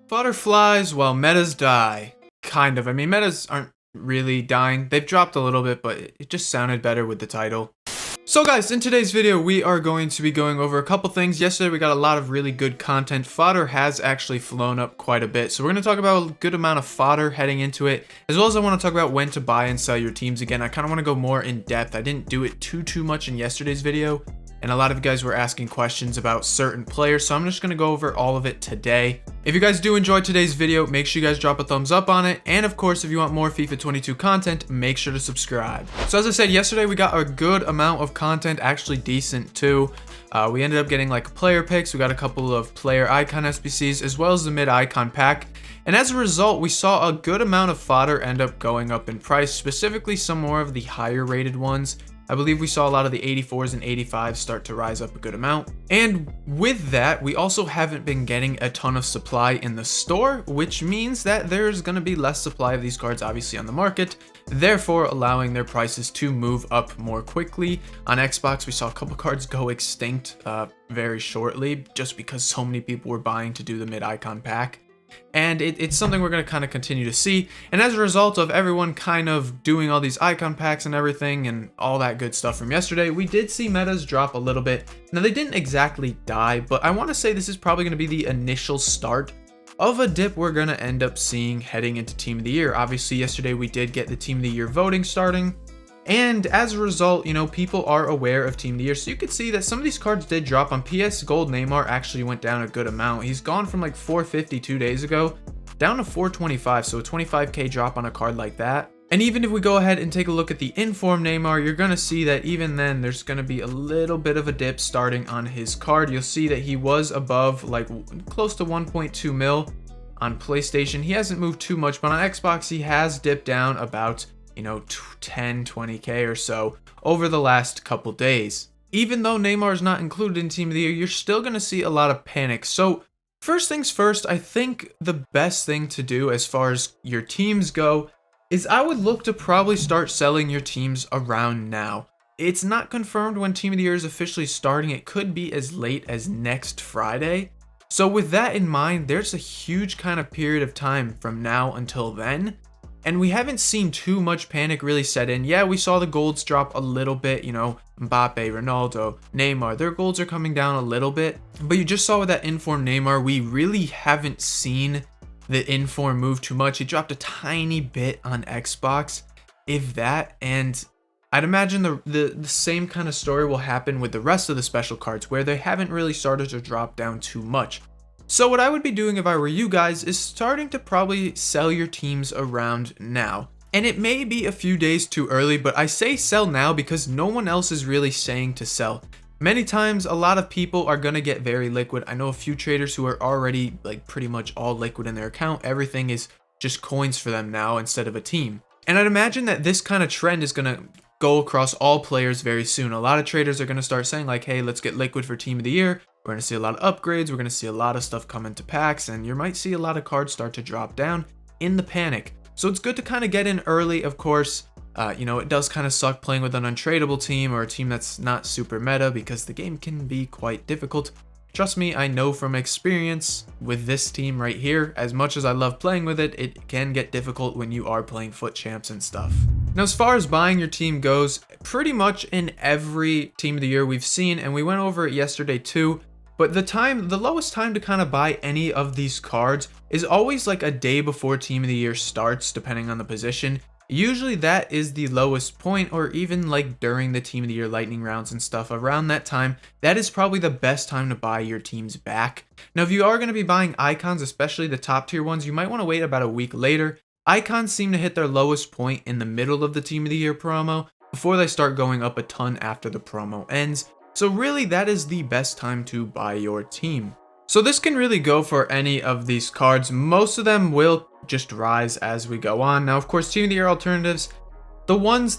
Fodder flies while metas die. Kind of. I mean, metas aren't really dying. They've dropped a little bit, but it just sounded better with the title. So guys, in today's video, we are going to be going over a couple things. Yesterday, we got a lot of really good content. Fodder has actually flown up quite a bit. So we're going to talk about a good amount of fodder heading into it, as well as I want to talk about when to buy and sell your teams again. I kind of want to go more in depth. I didn't do it too much in yesterday's video, and a lot of you guys were asking questions about certain players, so I'm just going to go over all of it today. If you guys do enjoy today's video, make sure you guys drop a thumbs up on it, and of course, if you want more FIFA 22 content, make sure to subscribe. So as I said, yesterday we got a good amount of content, actually decent too. We ended up getting like player picks, we got a couple of player icon SBCs, as well as the mid icon pack. And as a result, we saw a good amount of fodder end up going up in price, specifically some more of the higher rated ones. I believe we saw a lot of the 84s and 85s start to rise up a good amount. And with that, we also haven't been getting a ton of supply in the store, which means that there's going to be less supply of these cards obviously on the market, therefore allowing their prices to move up more quickly. On Xbox, we saw a couple cards go extinct very shortly just because so many people were buying to do the mid-icon pack. And it's something we're going to kind of continue to see. And as a result of everyone kind of doing all these icon packs and everything and all that good stuff from yesterday, we did see metas drop a little bit. Now, they didn't exactly die, but I want to say this is probably going to be the initial start of a dip we're going to end up seeing heading into Team of the Year. Obviously, yesterday we did get the Team of the Year voting starting. And as a result, you know, people are aware of Team of the Year. So you could see that some of these cards did drop. On PS Gold, Neymar actually went down a good amount. He's gone from like 450 2 days ago down to 425. So a 25k drop on a card like that. And even if we go ahead and take a look at the inform Neymar, you're going to see that even then there's going to be a little bit of a dip starting on his card. You'll see that he was above like close to 1.2 mil on PlayStation. He hasn't moved too much, but on Xbox, he has dipped down about 10, 20k or so over the last couple days. Even though Neymar is not included in Team of the Year, you're still going to see a lot of panic. So first things first, I think the best thing to do as far as your teams go is I would look to probably start selling your teams around now. It's not confirmed when Team of the Year is officially starting. It could be as late as next Friday. So with that in mind, there's a huge kind of period of time from now until then. And we haven't seen too much panic really set in. Yeah, we saw the golds drop a little bit, Mbappe, Ronaldo, Neymar, their golds are coming down a little bit. But you just saw with that inform Neymar, we really haven't seen the inform move too much. He dropped a tiny bit on Xbox, if that. And I'd imagine the same kind of story will happen with the rest of the special cards, where they haven't really started to drop down too much. So what I would be doing if I were you guys is starting to probably sell your teams around now. And it may be a few days too early, but I say sell now because no one else is really saying to sell. Many times, a lot of people are going to get very liquid. I know a few traders who are already like pretty much all liquid in their account. Everything is just coins for them now instead of a team. And I'd imagine that this kind of trend is going to go across all players very soon. A lot of traders are going to start saying like, hey, let's get liquid for Team of the Year. We're going to see a lot of upgrades. We're going to see a lot of stuff come into packs, and you might see a lot of cards start to drop down in the panic. So it's good to kind of get in early, of course. It does kind of suck playing with an untradeable team or a team that's not super meta because the game can be quite difficult. Trust me, I know from experience with this team right here, as much as I love playing with it, it can get difficult when you are playing foot champs and stuff. Now, as far as buying your team goes, pretty much in every Team of the Year we've seen, and we went over it yesterday too, but the lowest time to kind of buy any of these cards is always like a day before Team of the Year starts, depending on the position. Usually that is the lowest point, or even like during the Team of the Year lightning rounds and stuff. Around that time, that is probably the best time to buy your teams back. Now, if you are going to be buying icons, especially the top tier ones, you might want to wait about a week later. Icons seem to hit their lowest point in the middle of the Team of the Year promo before they start going up a ton after the promo ends. So really, that is the best time to buy your team. So this can really go for any of these cards. Most of them will just rise as we go on. Now, of course, Team of the Year alternatives, the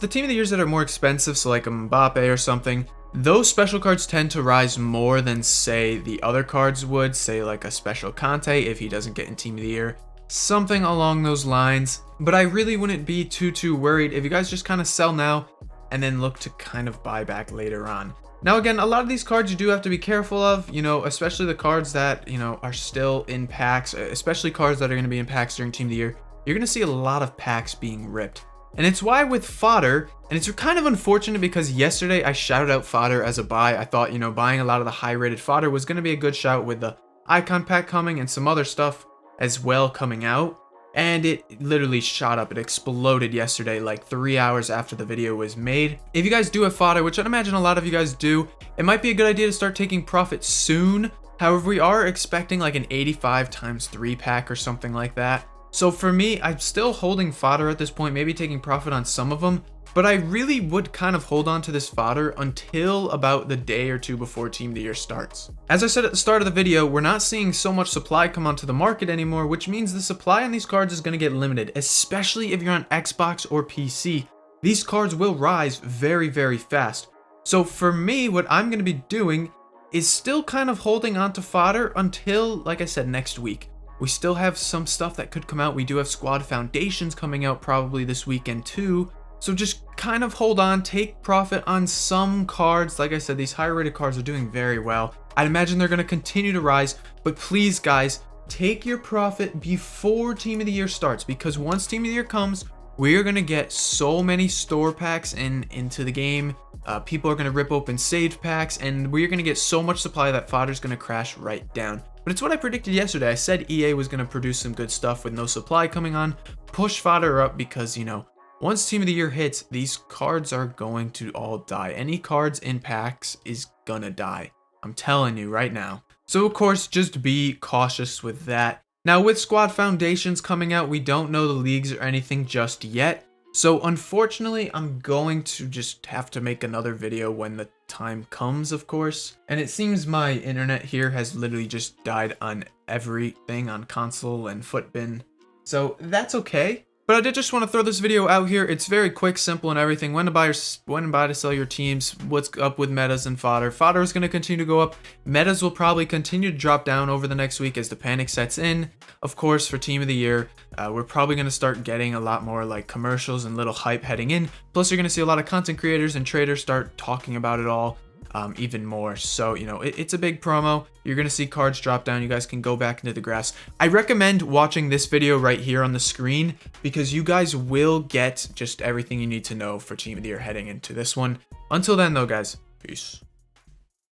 Team of the Years that are more expensive, so like a Mbappe or something, those special cards tend to rise more than, say, the other cards would, say like a special Conte if he doesn't get in Team of the Year, something along those lines. But I really wouldn't be too worried if you guys just kind of sell now and then look to kind of buy back later on. Now again, a lot of these cards you do have to be careful of, you know, especially the cards that, you know, are still in packs, especially cards that are going to be in packs during Team of the Year. You're going to see a lot of packs being ripped. And it's why with fodder, and it's kind of unfortunate because yesterday I shouted out fodder as a buy. I thought, you know, buying a lot of the high rated fodder was going to be a good shout with the icon pack coming and some other stuff as well coming out. And it literally shot up. It exploded yesterday, like 3 hours after the video was made. If you guys do have fodder, which I'd imagine a lot of you guys do, it might be a good idea to start taking profit soon. However, we are expecting like an 85 times 3 pack or something like that. So for me, I'm still holding fodder at this point, maybe taking profit on some of them, but I really would kind of hold on to this fodder until about the day or two before Team of the Year starts. As I said at the start of the video, we're not seeing so much supply come onto the market anymore, which means the supply on these cards is going to get limited, especially if you're on Xbox or PC. These cards will rise very, very fast. So for me, what I'm going to be doing is still kind of holding on to fodder until, like I said, next week. We still have some stuff that could come out. We do have squad foundations coming out probably this weekend too. So just kind of hold on, take profit on some cards. Like I said, these higher rated cards are doing very well. I'd imagine they're going to continue to rise, but please guys, take your profit before Team of the Year starts, because once Team of the Year comes, we're going to get so many store packs into the game. People are going to rip open saved packs, and we're going to get so much supply that fodder's going to crash right down. But it's what I predicted yesterday. I said EA was going to produce some good stuff with no supply coming on, push fodder up, because, you know, once Team of the Year hits, these cards are going to all die. Any cards in packs is gonna die. I'm telling you right now. So of course, just be cautious with that. Now with squad foundations coming out, we don't know the leagues or anything just yet. So unfortunately, I'm going to just have to make another video when the time comes, of course. And it seems my internet here has literally just died on everything, on console and footbin. So that's okay. But I did just want to throw this video out here. It's very quick, simple, and everything. When to buy to sell your teams, what's up with metas and fodder. Fodder is going to continue to go up. Metas will probably continue to drop down over the next week as the panic sets in. Of course, for Team of the Year, we're probably going to start getting a lot more like commercials and little hype heading in. Plus, you're going to see a lot of content creators and traders start talking about it all. Even more. So, you know, it's a big promo. You're going to see cards drop down. You guys can go back into the grass. I recommend watching this video right here on the screen, because you guys will get just everything you need to know for Team of the Year heading into this one. Until then though, guys, peace.